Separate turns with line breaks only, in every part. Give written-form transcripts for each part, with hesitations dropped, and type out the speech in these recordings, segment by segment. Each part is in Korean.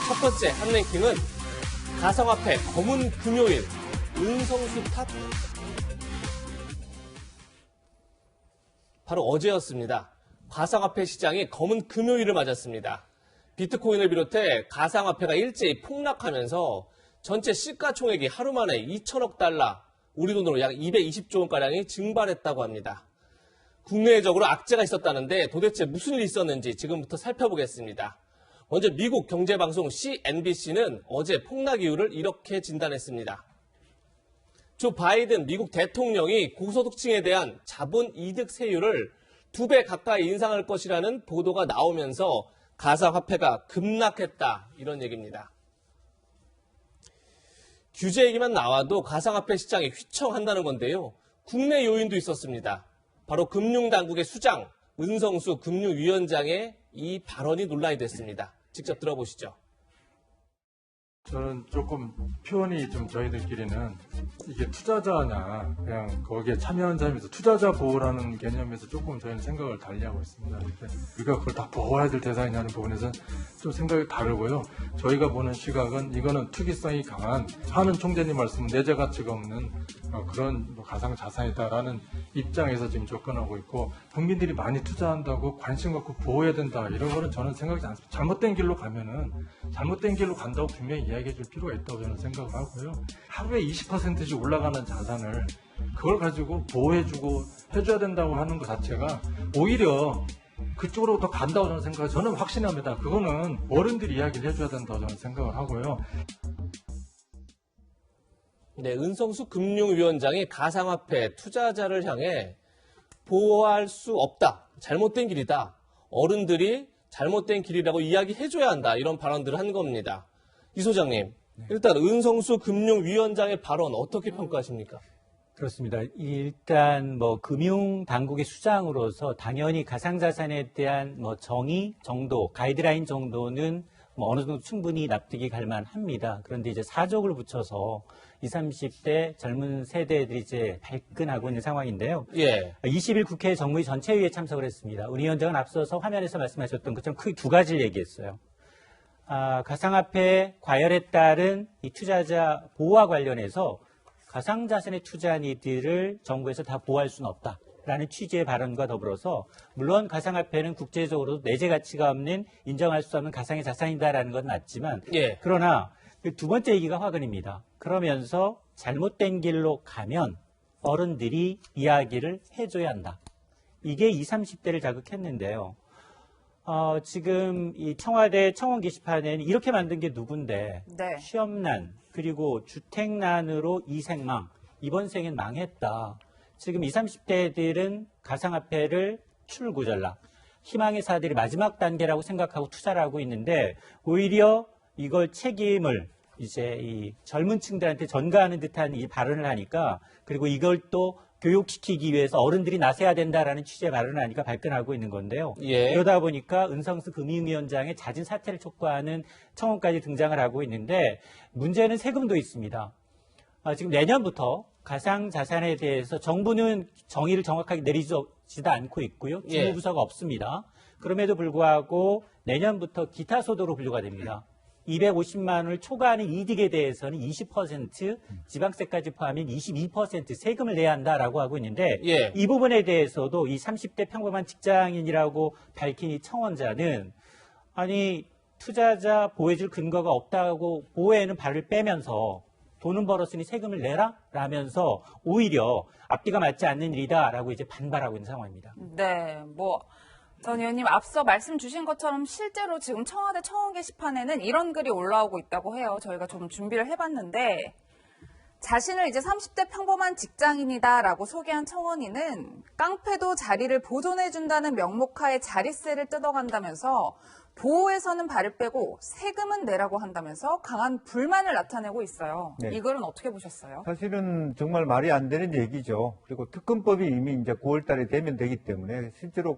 첫 번째 핫랭킹은 가상화폐 검은 금요일, 은성수 탓? 바로 어제였습니다. 가상화폐 시장이 검은 금요일을 맞았습니다. 비트코인을 비롯해 가상화폐가 일제히 폭락하면서 전체 시가총액이 하루 만에 2천억 달러, 우리 돈으로 약 220조 원가량이 증발했다고 합니다. 국내적으로 악재가 있었다는데 도대체 무슨 일이 있었는지 지금부터 살펴보겠습니다. 먼저 미국 경제방송 CNBC는 어제 폭락 이유를 이렇게 진단했습니다. 조 바이든 미국 대통령이 고소득층에 대한 자본 이득 세율을 2배 가까이 인상할 것이라는 보도가 나오면서 가상화폐가 급락했다, 이런 얘기입니다. 규제 얘기만 나와도 가상화폐 시장이 휘청한다는 건데요. 국내 요인도 있었습니다. 바로 금융당국의 수장, 은성수 금융위원장의 이 발언이 논란이 됐습니다. 직접 들어보시죠.
저는 조금 표현이 좀 저희들끼리는 이게 투자자냐 그냥 거기에 참여한 자면서 투자자 보호라는 개념에서 조금 저희는 생각을 달리하고 있습니다. 우리가 그걸 다 보호해야 될 대상이냐는 부분에서는 좀 생각이 다르고요. 저희가 보는 시각은 이거는 투기성이 강한 하는 총재님 말씀은 내재 가치가 없는 그런 가상 자산이다라는 입장에서 지금 접근하고 있고, 국민들이 많이 투자한다고 관심 갖고 보호해야 된다 이런 거는 저는 생각하지 않습니다. 잘못된 길로 가면은 잘못된 길로 간다고 분명히 이야기해 줄 필요가 있다고 저는 생각을 하고요. 하루에 20%씩 올라가는 자산을 그걸 가지고 보호해주고 해줘야 된다고 하는 것 자체가 오히려 그쪽으로 더 간다고 저는 생각해요. 저는 확신합니다. 그거는 어른들이 이야기를 해줘야 된다고 저는 생각을 하고요.
네, 은성수 금융위원장이 가상화폐 투자자를 향해 보호할 수 없다, 잘못된 길이다, 어른들이 잘못된 길이라고 이야기해줘야 한다, 이런 발언들을 한 겁니다. 이 소장님, 일단 은성수 금융위원장의 발언 어떻게 평가하십니까?
그렇습니다. 일단 금융 당국의 수장으로서 당연히 가상자산에 대한 정의 정도, 가이드라인 정도는 어느 정도 충분히 납득이 갈 만합니다. 그런데 이제 사족을 붙여서 20, 30대 젊은 세대들이 이제 발끈하고 있는 상황인데요.
예.
20일 국회 정무위 전체회의에 참석을 했습니다. 은 위원장은 앞서서 화면에서 말씀하셨던 것처럼 크게 두 가지를 얘기했어요. 가상화폐 과열에 따른 이 투자자 보호와 관련해서 가상자산에 투자한 이들을 정부에서 다 보호할 수는 없다라는 취지의 발언과 더불어서, 물론 가상화폐는 국제적으로 내재 가치가 없는, 인정할 수 없는 가상의 자산이다라는 건 맞지만,
예.
그러나 두 번째 얘기가 화근입니다. 그러면서 잘못된 길로 가면 어른들이 이야기를 해줘야 한다. 이게 20, 30대를 자극했는데요. 지금 이 청와대 청원 게시판에는 이렇게 만든 게 누군데,
네.
취업난, 그리고 주택난으로 이생망, 이번 생엔 망했다. 지금 20, 30대들은 가상화폐를 출구전락, 희망의 사들이 마지막 단계라고 생각하고 투자를 하고 있는데, 오히려 이걸 책임을 이제 이 젊은 층들한테 전가하는 듯한 이 발언을 하니까, 그리고 이걸 또 교육시키기 위해서 어른들이 나서야 된다라는 취지의 발언을 하니까 발끈하고 있는 건데요.
예.
그러다 보니까 은성수 금융위원장의 잦은 사퇴를 촉구하는 청원까지 등장을 하고 있는데, 문제는 세금도 있습니다. 지금 내년부터 가상자산에 대해서 정부는 정의를 정확하게 내리지도 않고 있고요. 주무부서가 없습니다. 그럼에도 불구하고 내년부터 기타 소득으로 분류가 됩니다. 250만 원을 초과하는 이득에 대해서는 20%, 지방세까지 포함한 22% 세금을 내야 한다라고 하고 있는데,
예.
이 부분에 대해서도 이 30대 평범한 직장인이라고 밝힌 이 청원자는, 아니 투자자 보호해줄 근거가 없다고 보호에는 발을 빼면서 돈은 벌었으니 세금을 내라? 라면서 오히려 앞뒤가 맞지 않는 일이다라고 이제 반발하고 있는 상황입니다.
네, 전 의원님 앞서 말씀 주신 것처럼 실제로 지금 청와대 청원 게시판에는 이런 글이 올라오고 있다고 해요. 저희가 좀 준비를 해봤는데, 자신을 이제 30대 평범한 직장인이다라고 소개한 청원인은 깡패도 자리를 보존해준다는 명목하에 자릿세를 뜯어간다면서 보호에서는 발을 빼고 세금은 내라고 한다면서 강한 불만을 나타내고 있어요.
네.
이 글은 어떻게 보셨어요?
사실은 정말 말이 안 되는 얘기죠. 그리고 특검법이 이미 이제 9월 달에 되면 되기 때문에 실제로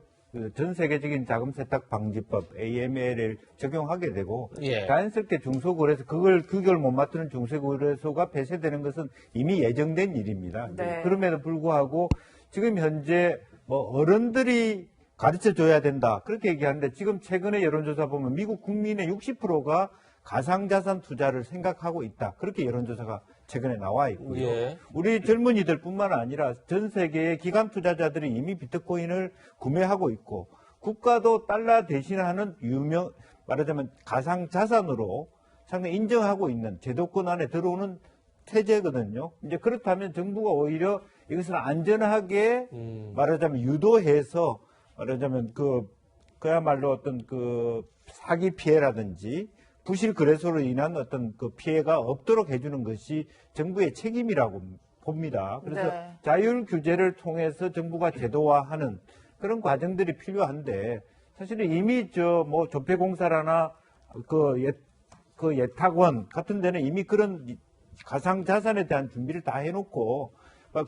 전 세계적인 자금 세탁 방지법 AML을 적용하게 되고,
예.
자연스럽게 중소거래소 그걸 못 맡는 중소거래소가 폐쇄되는 것은 이미 예정된 일입니다.
네.
그럼에도 불구하고 지금 현재 어른들이 가르쳐 줘야 된다 그렇게 얘기하는데, 지금 최근에 여론조사 보면 미국 국민의 60%가 가상자산 투자를 생각하고 있다. 그렇게 여론조사가 최근에 나와 있고요.
예.
우리 젊은이들뿐만 아니라 전 세계의 기관 투자자들이 이미 비트코인을 구매하고 있고 국가도 달러 대신하는 말하자면 가상자산으로 상당히 인정하고 있는 제도권 안에 들어오는 체제거든요. 이제 그렇다면 정부가 오히려 이것을 안전하게 말하자면 유도해서 말하자면 그야말로 어떤 사기 피해라든지 부실 거래소로 인한 어떤 피해가 없도록 해주는 것이 정부의 책임이라고 봅니다. 그래서
네.
자율 규제를 통해서 정부가 제도화하는 그런 과정들이 필요한데 사실은 이미 조폐공사라나 예탁원 같은 데는 이미 그런 가상자산에 대한 준비를 다 해놓고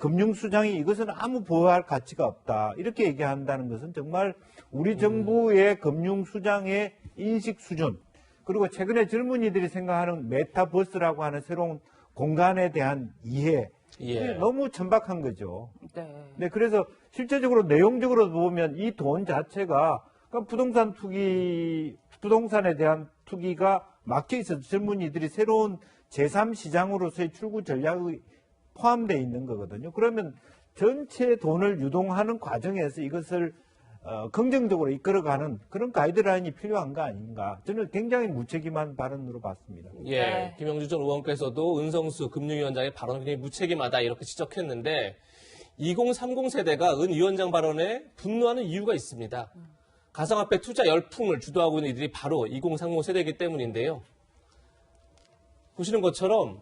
금융수장이 이것은 아무 보호할 가치가 없다. 이렇게 얘기한다는 것은 정말 우리 정부의 금융수장의 인식 수준 그리고 최근에 젊은이들이 생각하는 메타버스라고 하는 새로운 공간에 대한 이해
예.
너무 천박한 거죠.
네.
네, 그래서 실제적으로 내용적으로 보면 이 돈 자체가 부동산에 대한 투기가 막혀 있어서 젊은이들이 새로운 제3시장으로서의 출구 전략이 포함되어 있는 거거든요. 그러면 전체 돈을 유동하는 과정에서 이것을 긍정적으로 이끌어가는 그런 가이드라인이 필요한 거 아닌가. 저는 굉장히 무책임한 발언으로 봤습니다.
예,
네.
김영주 전 의원께서도 은성수 금융위원장의 발언이 굉장히 무책임하다 이렇게 지적했는데 2030 세대가 은 위원장 발언에 분노하는 이유가 있습니다. 가상화폐 투자 열풍을 주도하고 있는 이들이 바로 2030 세대이기 때문인데요. 보시는 것처럼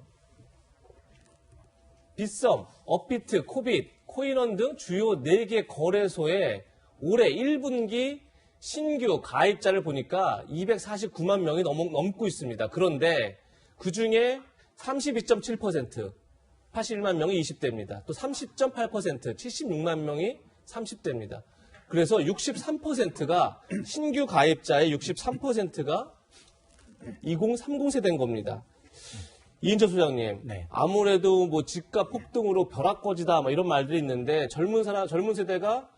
빗썸, 업비트, 코빗, 코인원 등 주요 4개 거래소에 올해 1분기 신규 가입자를 보니까 249만 명이 넘고 있습니다. 그런데 그중에 32.7%, 81만 명이 20대입니다. 또 30.8%, 76만 명이 30대입니다. 그래서 63%가 신규 가입자의 63%가 2030 세대인 겁니다. 이인철 소장님,
네.
아무래도 집값 폭등으로 벼락거지다 이런 말들이 있는데 젊은 세대가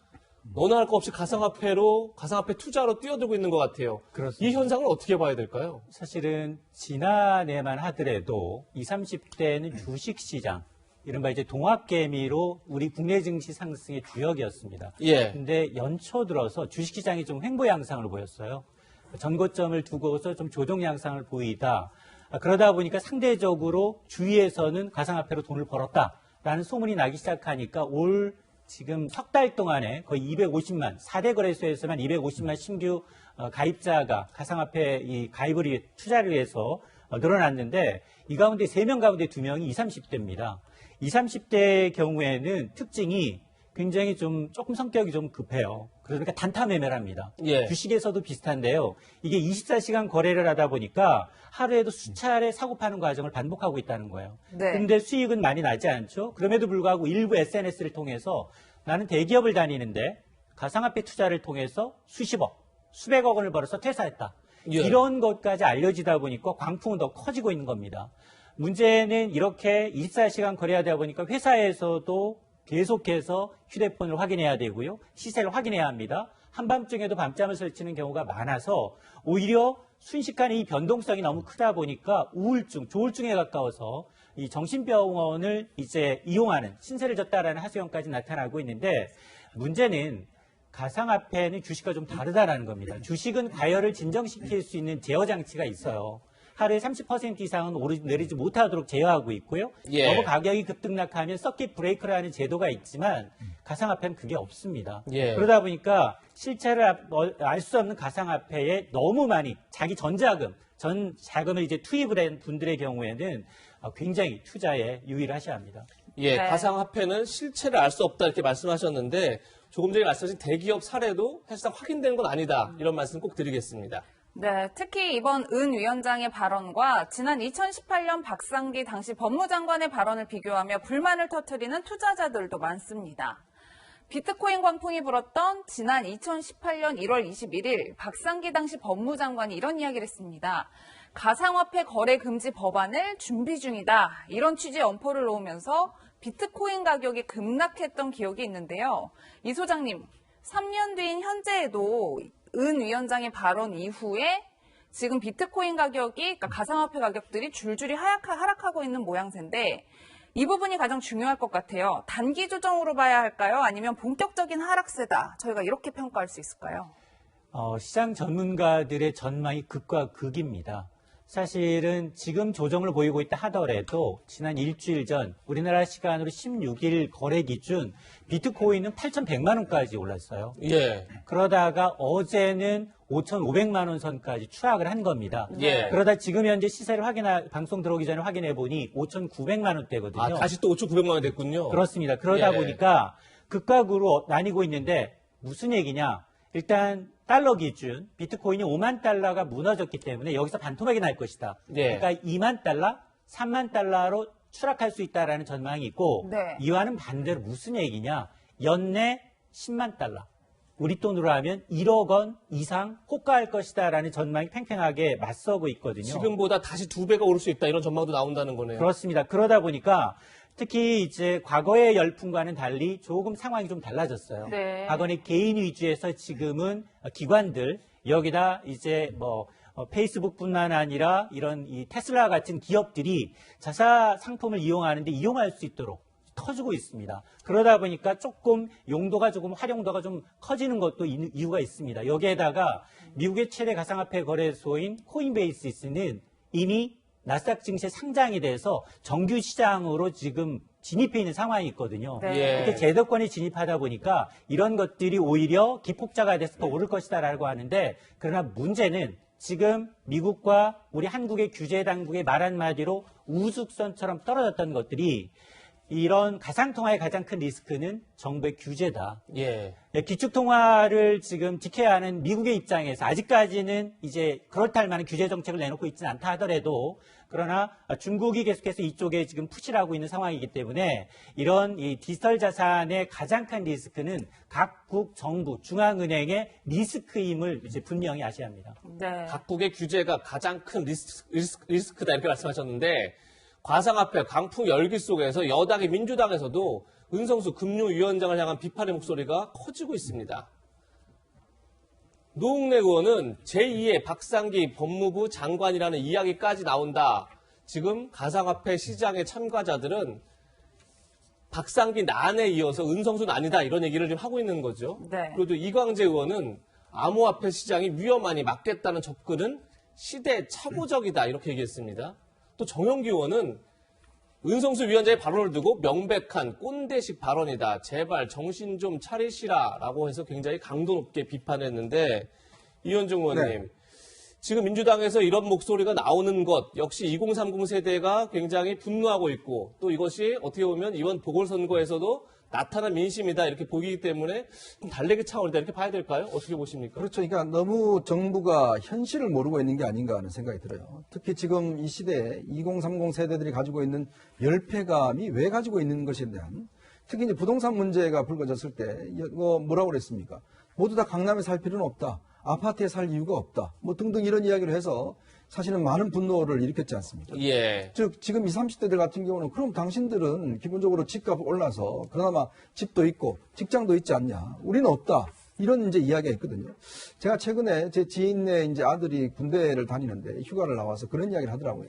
너나 할 거 없이 가상화폐 투자로 뛰어들고 있는 것 같아요.
그렇습니다.
이 현상을 어떻게 봐야 될까요?
사실은 지난해만 하더라도 20, 30대는 주식시장, 이른바 이제 동학개미로 우리 국내 증시 상승의 주역이었습니다.
예.
근데 연초 들어서 주식시장이 좀 횡보 양상을 보였어요. 전고점을 두고서 좀 조정 양상을 보이다. 그러다 보니까 상대적으로 주위에서는 가상화폐로 돈을 벌었다라는 소문이 나기 시작하니까 올 지금 석 달 동안에 거의 250만, 4대 거래소에서만 250만 신규 가입자가 가상화폐 이 가입을 위해 투자를 위해서 늘어났는데 이 가운데 3명 가운데 2명이 20, 30대입니다. 20, 30대의 경우에는 특징이 굉장히 조금 성격이 좀 급해요. 그러니까 단타 매매를 합니다.
예.
주식에서도 비슷한데요. 이게 24시간 거래를 하다 보니까 하루에도 수차례 사고 파는 과정을 반복하고 있다는 거예요.
네.
근데 수익은 많이 나지 않죠. 그럼에도 불구하고 일부 SNS를 통해서 나는 대기업을 다니는데 가상화폐 투자를 통해서 수십억, 수백억 원을 벌어서 퇴사했다.
예.
이런 것까지 알려지다 보니까 광풍은 더 커지고 있는 겁니다. 문제는 이렇게 24시간 거래하다 보니까 회사에서도 계속해서 휴대폰을 확인해야 되고요. 시세를 확인해야 합니다. 한밤중에도 밤잠을 설치는 경우가 많아서 오히려 순식간에 이 변동성이 너무 크다 보니까 우울증, 조울증에 가까워서 이 정신병원을 이제 이용하는 신세를 졌다라는 하소연까지 나타나고 있는데 문제는 가상화폐는 주식과 좀 다르다라는 겁니다. 주식은 과열을 진정시킬 수 있는 제어 장치가 있어요. 하루에 30% 이상은 내리지 못하도록 제어하고 있고요.
예.
너무 가격이 급등락하면 서킷 브레이크라는 제도가 있지만 가상화폐는 그게 없습니다.
예.
그러다 보니까 실체를 알 수 없는 가상화폐에 너무 많이 자기 전 자금을 이제 투입을 한 분들의 경우에는 굉장히 투자에 유의를 하셔야 합니다.
예,
네.
가상화폐는 실체를 알 수 없다 이렇게 말씀하셨는데 조금 전에 말씀하신 대기업 사례도 사실상 확인된 건 아니다 이런 말씀 꼭 드리겠습니다.
네, 특히 이번 은 위원장의 발언과 지난 2018년 박상기 당시 법무장관의 발언을 비교하며 불만을 터뜨리는 투자자들도 많습니다. 비트코인 광풍이 불었던 지난 2018년 1월 21일 박상기 당시 법무장관이 이런 이야기를 했습니다. 가상화폐 거래 금지 법안을 준비 중이다. 이런 취지의 엄포를 놓으면서 비트코인 가격이 급락했던 기억이 있는데요. 이 소장님, 3년 뒤인 현재에도 은 위원장의 발언 이후에 지금 비트코인 가격이, 그러니까 가상화폐 가격들이 줄줄이 하락하고 있는 모양새인데 이 부분이 가장 중요할 것 같아요. 단기 조정으로 봐야 할까요? 아니면 본격적인 하락세다. 저희가 이렇게 평가할 수 있을까요?
시장 전문가들의 전망이 극과 극입니다. 사실은 지금 조정을 보이고 있다 하더라도 지난 일주일 전 우리나라 시간으로 16일 거래 기준 비트코인은 8,100만 원까지 올랐어요.
예.
그러다가 어제는 5,500만 원 선까지 추락을 한 겁니다.
예.
그러다 지금 현재 시세를 방송 들어오기 전에 확인해 보니 5,900만 원대거든요.
아, 다시 또 5,900만 원 됐군요.
그렇습니다. 그러다
예.
보니까 극과 극으로 나뉘고 있는데 무슨 얘기냐? 일단 달러 기준 비트코인이 5만 달러가 무너졌기 때문에 여기서 반토막이 날 것이다.
예.
그러니까 2만 달러, 3만 달러로 추락할 수 있다라는 전망이 있고
네.
이와는 반대로 무슨 얘기냐? 연내 10만 달러. 우리 돈으로 하면 1억 원 이상 호가할 것이다라는 전망이 팽팽하게 맞서고 있거든요.
지금보다 다시 2배가 오를 수 있다 이런 전망도 나온다는 거네요.
그렇습니다. 그러다 보니까 특히 이제 과거의 열풍과는 달리 조금 상황이 좀 달라졌어요.
네.
과거는 개인 위주에서 지금은 기관들 여기다 이제 페이스북뿐만 아니라 이런 이 테슬라 같은 기업들이 자사 상품을 이용하는데 이용할 수 있도록 터지고 있습니다. 그러다 보니까 조금 용도가 조금 활용도가 좀 커지는 것도 이유가 있습니다. 여기에다가 미국의 최대 가상화폐 거래소인 코인베이시스는 이미 나스닥 증시에 상장이 돼서 정규 시장으로 지금 진입해 있는 상황이 있거든요.
네.
예.
이렇게 제도권이 진입하다 보니까 이런 것들이 오히려 기폭자가 돼서 더 오를 것이다라고 하는데 그러나 문제는 지금 미국과 우리 한국의 규제 당국의 말 한마디로 우죽선처럼 떨어졌던 것들이 이런 가상통화의 가장 큰 리스크는 정부의 규제다.
예.
기축통화를 지금 지켜야 하는 미국의 입장에서 아직까지는 이제 그렇다 할 만한 규제 정책을 내놓고 있지는 않다 하더라도 그러나 중국이 계속해서 이쪽에 지금 푸시하고 있는 상황이기 때문에 이런 이 디지털 자산의 가장 큰 리스크는 각국 정부, 중앙은행의 리스크임을 이제 분명히 아셔야 합니다.
네.
각국의 규제가 가장 큰 리스크다 이렇게 말씀하셨는데 가상화폐 강풍 열기 속에서 여당의 민주당에서도 은성수 금융위원장을 향한 비판의 목소리가 커지고 있습니다. 노웅래 의원은 제2의 박상기 법무부 장관이라는 이야기까지 나온다. 지금 가상화폐 시장의 참가자들은 박상기 난에 이어서 은성수 난이다 이런 얘기를 지금 하고 있는 거죠.
네.
그리고 또 이광재 의원은 암호화폐 시장이 위험하니 막겠다는 접근은 시대착오적이다 이렇게 얘기했습니다. 또 정영기 의원은 은성수 위원장의 발언을 두고 명백한 꼰대식 발언이다. 제발 정신 좀 차리시라라고 해서 굉장히 강도 높게 비판했는데 이현중 의원님
네.
지금 민주당에서 이런 목소리가 나오는 것 역시 2030 세대가 굉장히 분노하고 있고 또 이것이 어떻게 보면 이번 보궐선거에서도 나타난 민심이다 이렇게 보이기 때문에 좀 달래기 차원이다 이렇게 봐야 될까요? 어떻게 보십니까?
그렇죠. 그러니까 너무 정부가 현실을 모르고 있는 게 아닌가 하는 생각이 들어요. 특히 지금 이 시대에 2030 세대들이 가지고 있는 열패감이 왜 가지고 있는 것에 대한 특히 이제 부동산 문제가 불거졌을 때 뭐라고 그랬습니까? 모두 다 강남에 살 필요는 없다. 아파트에 살 이유가 없다. 뭐 등등 이런 이야기를 해서 사실은 많은 분노를 일으켰지 않습니까?
예.
즉 지금 20, 30대들 같은 경우는 그럼 당신들은 기본적으로 집값 올라서 그나마 집도 있고 직장도 있지 않냐? 우리는 없다. 이런 이제 이야기가 있거든요. 제가 최근에 제 지인의 이제 아들이 군대를 다니는데 휴가를 나와서 그런 이야기를 하더라고요.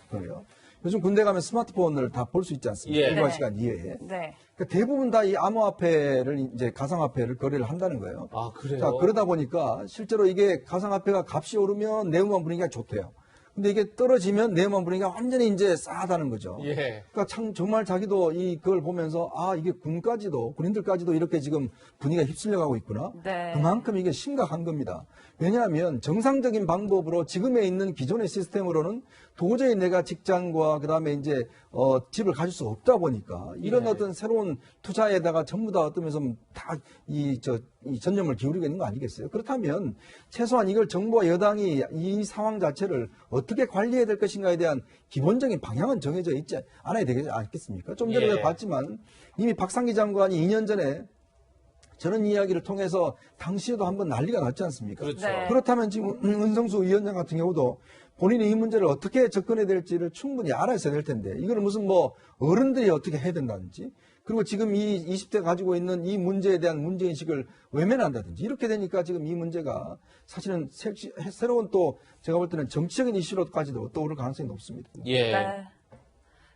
요즘 군대 가면 스마트폰을 다 볼 수 있지 않습니까?
예.
일반
네.
시간 이외에.
네.
그러니까 대부분 다 이 암호화폐를 이제 가상화폐를 거래를 한다는 거예요.
아 그래요?
자, 그러다 보니까 실제로 이게 가상화폐가 값이 오르면 내음만 부르기가 좋대요. 근데 이게 떨어지면 내음만 부르기가 완전히 이제 싸다는 거죠.
예.
그러니까 참 정말 자기도 그걸 보면서 이게 군인들까지도 이렇게 지금 분위기가 휩쓸려가고 있구나.
네.
그만큼 이게 심각한 겁니다. 왜냐하면 정상적인 방법으로 지금에 있는 기존의 시스템으로는 도저히 내가 직장과 그다음에 이제 집을 가질 수 없다 보니까 이런
예.
어떤 새로운 투자에다가 전부 다 어떠면서 다 이 전념을 기울이고 있는 거 아니겠어요? 그렇다면 최소한 이걸 정부와 여당이 이 상황 자체를 어떻게 관리해야 될 것인가에 대한 기본적인 방향은 정해져 있지 않아야 되지 않겠습니까? 좀 전에
예.
봤지만 이미 박상기 장관이 2년 전에 저런 이야기를 통해서 당시에도 한번 난리가 났지 않습니까?
그렇죠.
네.
그렇다면 지금 은성수 위원장 같은 경우도 본인이 이 문제를 어떻게 접근해야 될지를 충분히 알아야 될 텐데 이거를 무슨 어른들이 어떻게 해야 된다든지 그리고 지금 이 20대가 가지고 있는 이 문제에 대한 문제인식을 외면한다든지 이렇게 되니까 지금 이 문제가 사실은 새로운 또 제가 볼 때는 정치적인 이슈로까지도 떠오를 가능성이 높습니다.
예.
네.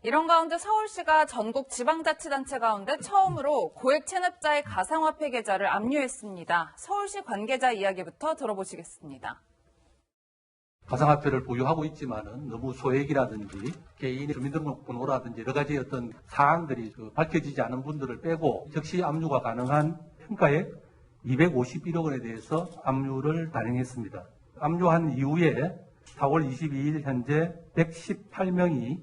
이런 가운데 서울시가 전국 지방자치단체 가운데 처음으로 고액 체납자의 가상화폐 계좌를 압류했습니다. 서울시 관계자 이야기부터 들어보시겠습니다.
가상화폐를 보유하고 있지만은 너무 소액이라든지 개인의 주민등록번호라든지 여러 가지 어떤 사항들이 밝혀지지 않은 분들을 빼고 즉시 압류가 가능한 평가액 251억 원에 대해서 압류를 단행했습니다. 압류한 이후에 4월 22일 현재 118명이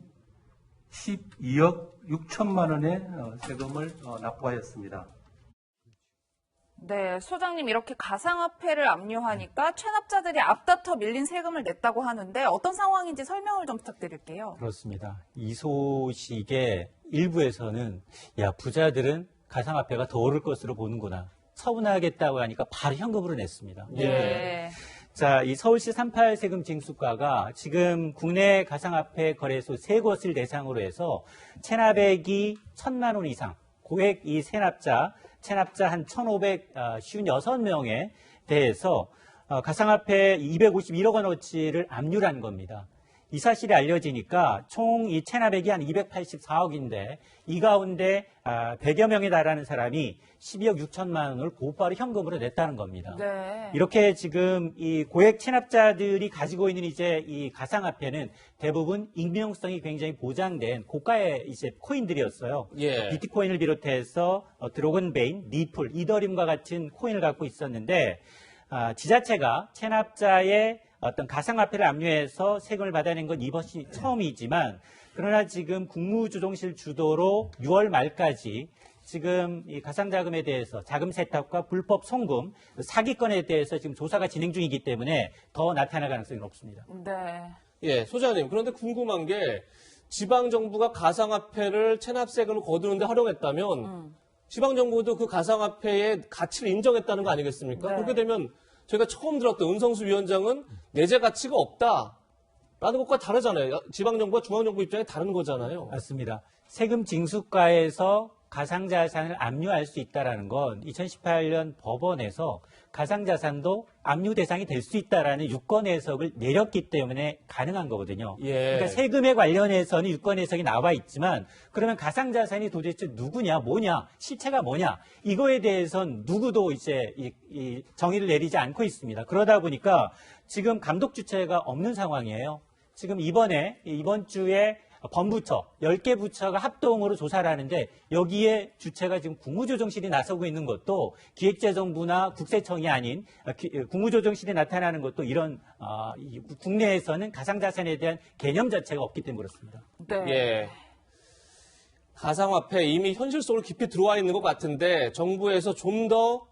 12억 6천만 원의 세금을 납부하였습니다.
네, 소장님 이렇게 가상화폐를 압류하니까 체납자들이 앞다퉈 밀린 세금을 냈다고 하는데 어떤 상황인지 설명을 좀 부탁드릴게요.
그렇습니다. 이 소식의 일부에서는 야 부자들은 가상화폐가 더 오를 것으로 보는구나. 처분하겠다고 하니까 바로 현금으로 냈습니다.
네.
자, 이 서울시 38 세금 징수과가 지금 국내 가상화폐 거래소 3곳을 대상으로 해서 체납액이 1,000만 원 이상, 고액 이 체납자 한 1,556명에 대해서 가상화폐 251억 원어치를 압류한 겁니다. 이 사실이 알려지니까 총 이 체납액이 한 284억인데 이 가운데 100여 명에 달하는 사람이 12억 6천만 원을 곧바로 현금으로 냈다는 겁니다.
네.
이렇게 지금 이 고액 체납자들이 가지고 있는 이제 이 가상화폐는 대부분 익명성이 굉장히 보장된 고가의 이제 코인들이었어요.
예.
비트코인을 비롯해서 드로건베인, 리플, 이더리움과 같은 코인을 갖고 있었는데 지자체가 체납자의 어떤 가상화폐를 압류해서 세금을 받아낸 건 이것이 처음이지만 그러나 지금 국무조정실 주도로 6월 말까지 지금 이 가상자금에 대해서 자금 세탁과 불법 송금, 사기건에 대해서 지금 조사가 진행 중이기 때문에 더 나타날 가능성이 높습니다.
네.
예, 소장님. 그런데 궁금한 게 지방정부가 가상화폐를 체납세금을 거두는데 활용했다면 지방정부도 그 가상화폐의 가치를 인정했다는 거 아니겠습니까?
네.
그렇게 되면 저희가 처음 들었던 은성수 위원장은 내재 가치가 없다라는 것과 다르잖아요. 지방정부와 중앙정부 입장이 다른 거잖아요.
맞습니다. 세금 징수과에서 가상자산을 압류할 수 있다는 건 2018년 법원에서 가상자산도 압류 대상이 될 수 있다라는 유권 해석을 내렸기 때문에 가능한 거거든요.
예.
그러니까 세금에 관련해서는 유권 해석이 나와 있지만 그러면 가상자산이 도대체 누구냐, 뭐냐, 실체가 뭐냐 이거에 대해서는 누구도 이제 이 정의를 내리지 않고 있습니다. 그러다 보니까 지금 감독 주체가 없는 상황이에요. 지금 이번 주에 범부처 10개 부처가 합동으로 조사를 하는데 여기에 주체가 지금 국무조정실이 나서고 있는 것도 기획재정부나 국세청이 아닌 국무조정실이 나타나는 것도 이런 국내에서는 가상자산에 대한 개념 자체가 없기 때문에 그렇습니다.
네.
예. 가상화폐 이미 현실 속으로 깊이 들어와 있는 것 같은데 정부에서 좀 더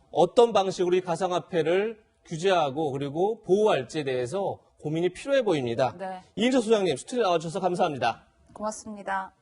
어떤 방식으로 이 가상화폐를 규제하고 그리고 보호할지에 대해서 고민이 필요해 보입니다.
네.
이인철 소장님 스튜디오 나와주셔서 감사합니다.
고맙습니다.